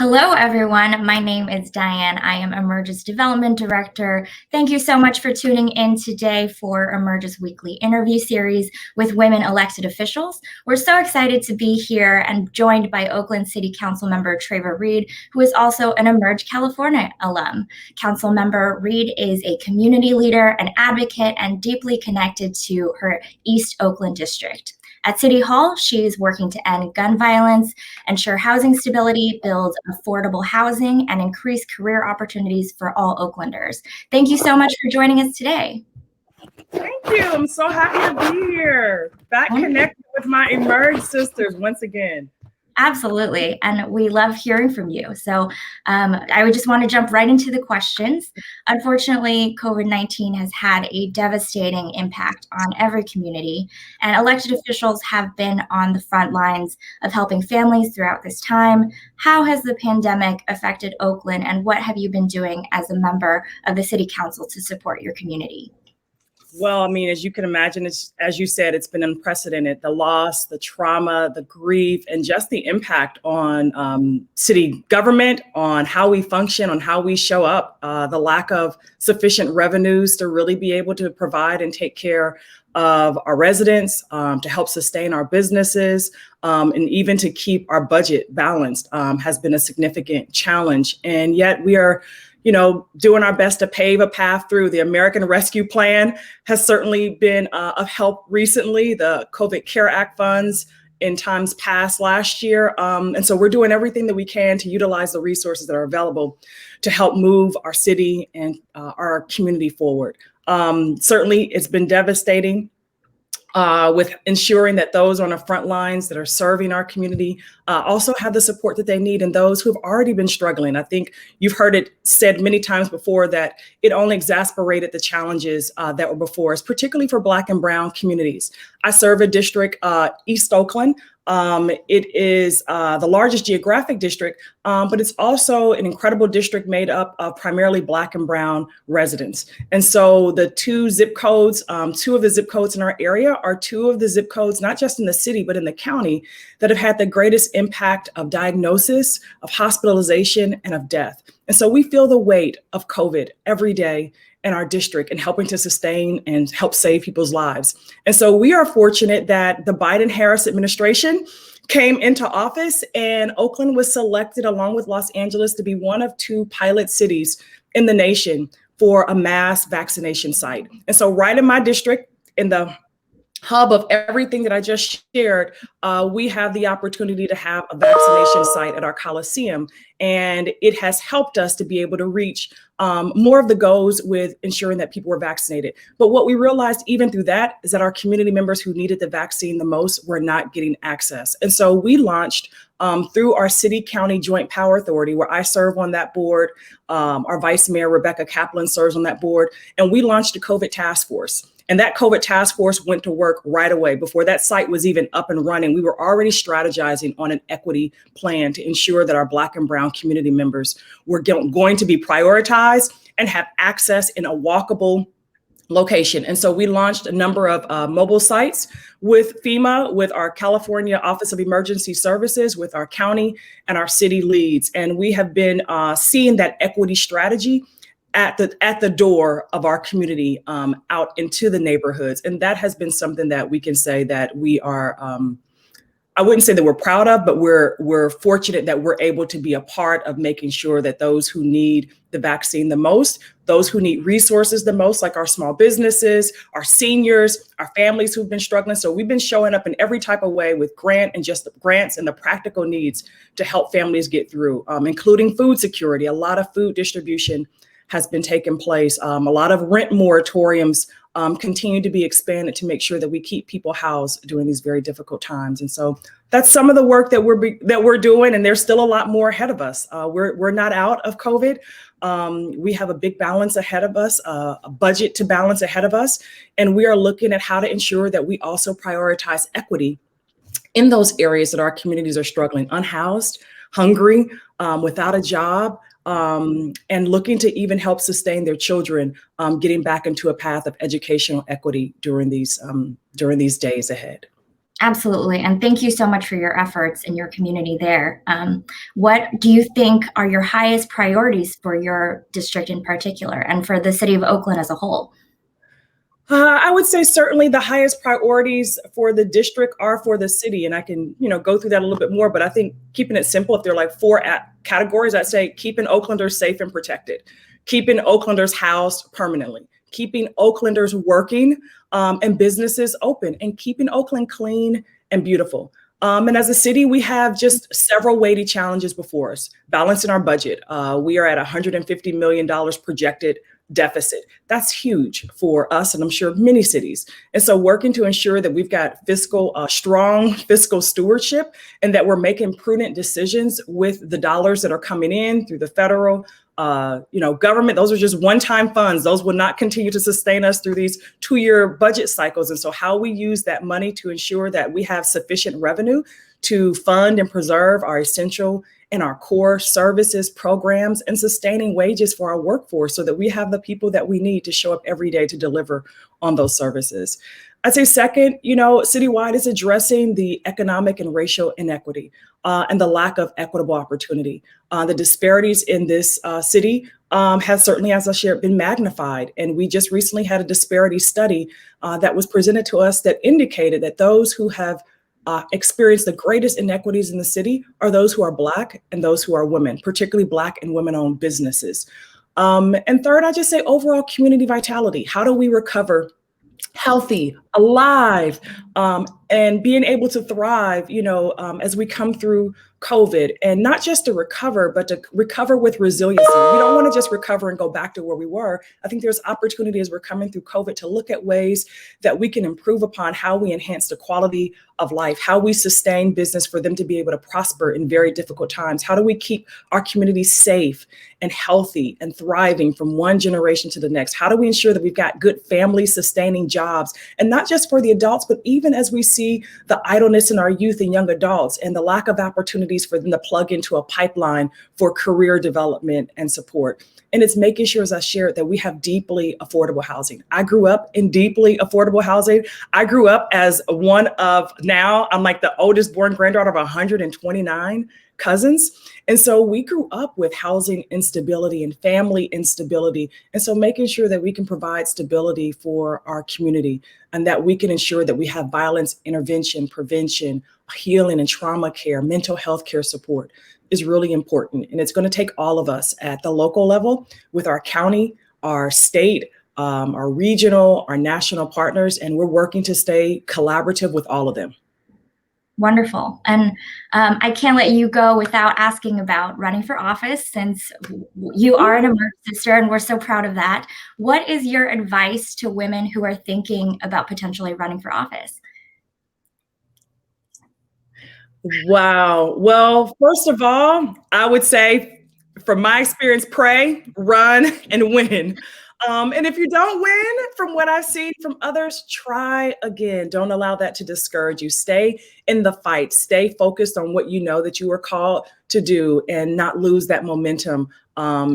Hello, everyone. My name is Diane. I am Emerge's Development Director. Thank you so much for tuning in today for Emerge's weekly interview series with women elected officials. We're so excited to be here and joined by Oakland City Councilmember Treva Reid, who is also an Emerge California alum. Councilmember Reid is a community leader, an advocate, and deeply connected to her East Oakland district. At City Hall, she's working to end gun violence, ensure housing stability, build affordable housing, and increase career opportunities for all Oaklanders. Thank you so much for joining us today. Thank you. I'm so happy to be here. Back connected with my Emerge sisters once again. Absolutely. And we love hearing from you. So I would just want to jump right into the questions. Unfortunately, COVID-19 has had a devastating impact on every community, and elected officials have been on the front lines of helping families throughout this time. How has the pandemic affected Oakland, and what have you been doing as a member of the City Council to support your community? Well, I mean, as you can imagine, as you said, it's been unprecedented. The loss, the trauma, the grief, and just the impact on city government, on how we function, on how we show up, the lack of sufficient revenues to really be able to provide and take care of our residents, to help sustain our businesses, and even to keep our budget balanced has been a significant challenge. And yet we are doing our best to pave a path through. The American Rescue Plan has certainly been of help recently, the COVID Care Act funds in times past last year. And so we're doing everything that we can to utilize the resources that are available to help move our city and our community forward. Certainly, it's been devastating. With ensuring that those on the front lines that are serving our community also have the support that they need, and those who have already been struggling. I think you've heard it said many times before that it only exacerbated the challenges that were before us, particularly for Black and Brown communities. I serve a district, East Oakland. It is the largest geographic district, but it's also an incredible district made up of primarily Black and Brown residents. And so the two of the zip codes in our area are two of the zip codes, not just in the city, but in the county, that have had the greatest impact of diagnosis, of hospitalization, and of death. And so we feel the weight of COVID every day in our district and helping to sustain and help save people's lives. And so we are fortunate that the Biden-Harris administration came into office and Oakland was selected along with Los Angeles to be one of two pilot cities in the nation for a mass vaccination site. And so right in my district, in the hub of everything that I just shared, we have the opportunity to have a vaccination site at our Coliseum. And it has helped us to be able to reach more of the goals with ensuring that people were vaccinated. But what we realized even through that is that our community members who needed the vaccine the most were not getting access. And so we launched through our city-county joint power authority, where I serve on that board. Our Vice Mayor, Rebecca Kaplan, serves on that board. And we launched a COVID task force. And that COVID task force went to work right away. Before that site was even up and running, we were already strategizing on an equity plan to ensure that our Black and Brown community members were going to be prioritized and have access in a walkable location. And so we launched a number of mobile sites with FEMA, with our California Office of Emergency Services, with our county and our city leads. And we have been seeing that equity strategy at the door of our community, out into the neighborhoods. And that has been something that we can say that we are, I wouldn't say that we're proud of, but we're fortunate that we're able to be a part of making sure that those who need the vaccine the most, those who need resources the most, like our small businesses, our seniors, our families who've been struggling. So we've been showing up in every type of way with grants and the practical needs to help families get through, including food security. A lot of food distribution has been taking place. A lot of rent moratoriums continue to be expanded to make sure that we keep people housed during these very difficult times. And so that's some of the work that we're doing, and there's still a lot more ahead of us. We're not out of COVID. We have a big balance ahead of us, a budget to balance ahead of us, and we are looking at how to ensure that we also prioritize equity in those areas that our communities are struggling, unhoused, hungry, without a job, and looking to even help sustain their children, getting back into a path of educational equity during these days ahead. Absolutely. And thank you so much for your efforts in your community there. What do you think are your highest priorities for your district in particular and for the city of Oakland as a whole? I would say certainly the highest priorities for the district are for the city, and I can, go through that a little bit more. But I think keeping it simple, if there are like four categories, I'd say keeping Oaklanders safe and protected, keeping Oaklanders housed permanently, keeping Oaklanders working and businesses open, and keeping Oakland clean and beautiful. And as a city, we have just several weighty challenges before us. Balancing our budget, we are at $150 million projected deficit. That's huge for us, and I'm sure many cities. And so working to ensure that we've got strong fiscal stewardship, and that we're making prudent decisions with the dollars that are coming in through the federal government. Those are just one-time funds. Those will not continue to sustain us through these 2-year budget cycles. And so how we use that money to ensure that we have sufficient revenue to fund and preserve our essential and our core services, programs, and sustaining wages for our workforce so that we have the people that we need to show up every day to deliver on those services. I'd say second, citywide is addressing the economic and racial inequity and the lack of equitable opportunity. The disparities in this city has certainly, as I shared, been magnified. And we just recently had a disparity study that was presented to us that indicated that those who have experienced the greatest inequities in the city are those who are Black and those who are women, particularly Black and women-owned businesses. And third, I just say overall community vitality. How do we recover healthy, alive, and being able to thrive, as we come through COVID, and not just to recover, but to recover with resiliency. We don't want to just recover and go back to where we were. I think there's opportunity as we're coming through COVID to look at ways that we can improve upon how we enhance the quality of life, how we sustain business for them to be able to prosper in very difficult times. How do we keep our communities safe and healthy and thriving from one generation to the next? How do we ensure that we've got good family sustaining jobs, and not just for the adults, but even as we see the idleness in our youth and young adults and the lack of opportunities for them to plug into a pipeline for career development and support. And it's making sure, as I shared, that we have deeply affordable housing. I grew up in deeply affordable housing. I grew up as I'm like the oldest born granddaughter of 129 cousins. And so we grew up with housing instability and family instability. And so making sure that we can provide stability for our community, and that we can ensure that we have violence intervention, prevention, healing and trauma care, mental health care support is really important. And it's going to take all of us at the local level with our county, our state, our regional, our national partners, and we're working to stay collaborative with all of them. Wonderful. And I can't let you go without asking about running for office, since you are an emerged sister and we're so proud of that. What is your advice to women who are thinking about potentially running for office? Wow. Well, first of all, I would say, from my experience, pray, run, and win. And if you don't win, from what I've seen from others, try again. Don't allow that to discourage you. Stay in the fight. Stay focused on what you know that you are called to do, and not lose that momentum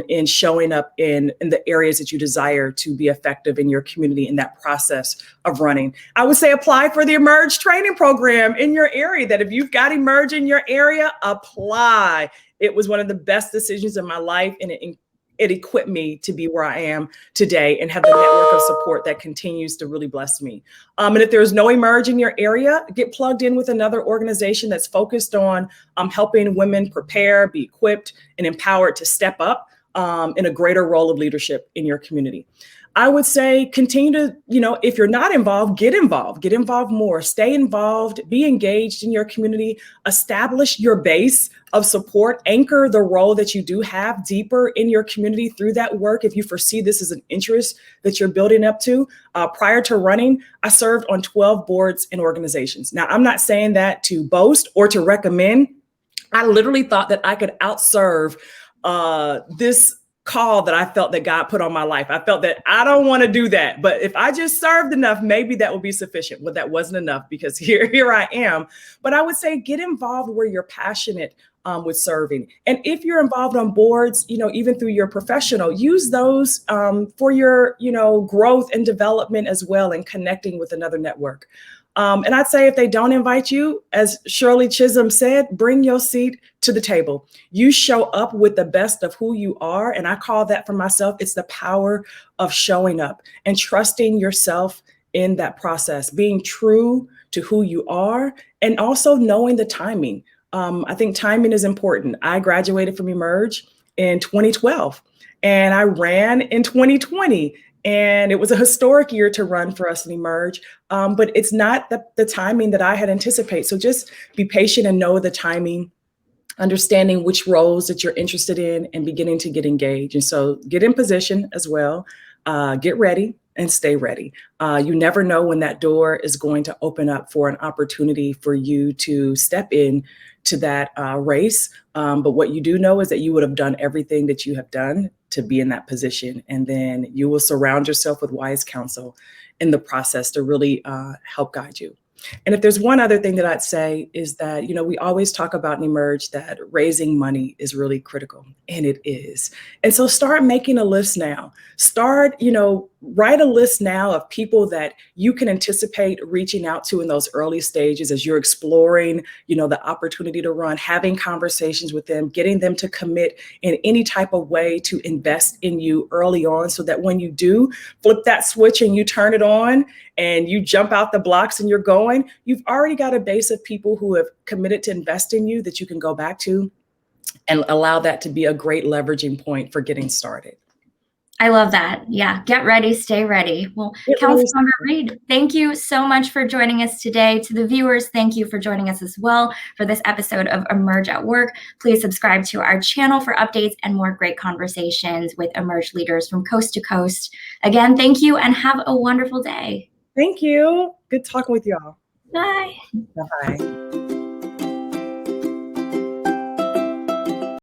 in showing up in the areas that you desire to be effective in your community in that process of running. I would say apply for the Emerge training program in your area. That if you've got Emerge in your area, apply. It was one of the best decisions of my life, and it equipped me to be where I am today and have the network of support that continues to really bless me. And if there's no Emerge in your area, get plugged in with another organization that's focused on helping women prepare, be equipped, and empowered to step up in a greater role of leadership in your community. I would say continue to, if you're not involved, get involved more, stay involved, be engaged in your community, establish your base of support, anchor the role that you do have deeper in your community through that work. If you foresee this as an interest that you're building up to, prior to running, I served on 12 boards and organizations. Now, I'm not saying that to boast or to recommend. I literally thought that I could outserve this call that I felt that God put on my life. I felt that I don't want to do that, but if I just served enough, maybe that would be sufficient. Well, that wasn't enough, because here I am. But I would say get involved where you're passionate with serving. And if you're involved on boards, even through your professional, use those for your, growth and development as well, and connecting with another network. And I'd say if they don't invite you, as Shirley Chisholm said, bring your seat to the table. You show up with the best of who you are. And I call that for myself, it's the power of showing up and trusting yourself in that process, being true to who you are, and also knowing the timing. I think timing is important. I graduated from Emerge in 2012 and I ran in 2020. And it was a historic year to run for us in Emerge, but it's not the timing that I had anticipated. So just be patient and know the timing, understanding which roles that you're interested in, and beginning to get engaged. And so get in position as well, get ready and stay ready. You never know when that door is going to open up for an opportunity for you to step in to that race. But what you do know is that you would have done everything that you have done to be in that position. And then you will surround yourself with wise counsel in the process to really help guide you. And if there's one other thing that I'd say is that, we always talk about in Emerge that raising money is really critical, and it is. And so start making a list now. Start, write a list now of people that you can anticipate reaching out to in those early stages as you're exploring, the opportunity to run, having conversations with them, getting them to commit in any type of way to invest in you early on, so that when you do flip that switch and you turn it on and you jump out the blocks and you're going, you've already got a base of people who have committed to invest in you that you can go back to and allow that to be a great leveraging point for getting started. I love that. Yeah. Get ready, stay ready. Well, Councilmember Reid, thank you so much for joining us today. To the viewers, thank you for joining us as well for this episode of Emerge at Work. Please subscribe to our channel for updates and more great conversations with Emerge leaders from coast to coast. Again, thank you and have a wonderful day. Thank you. Good talking with y'all. Bye. Bye-bye.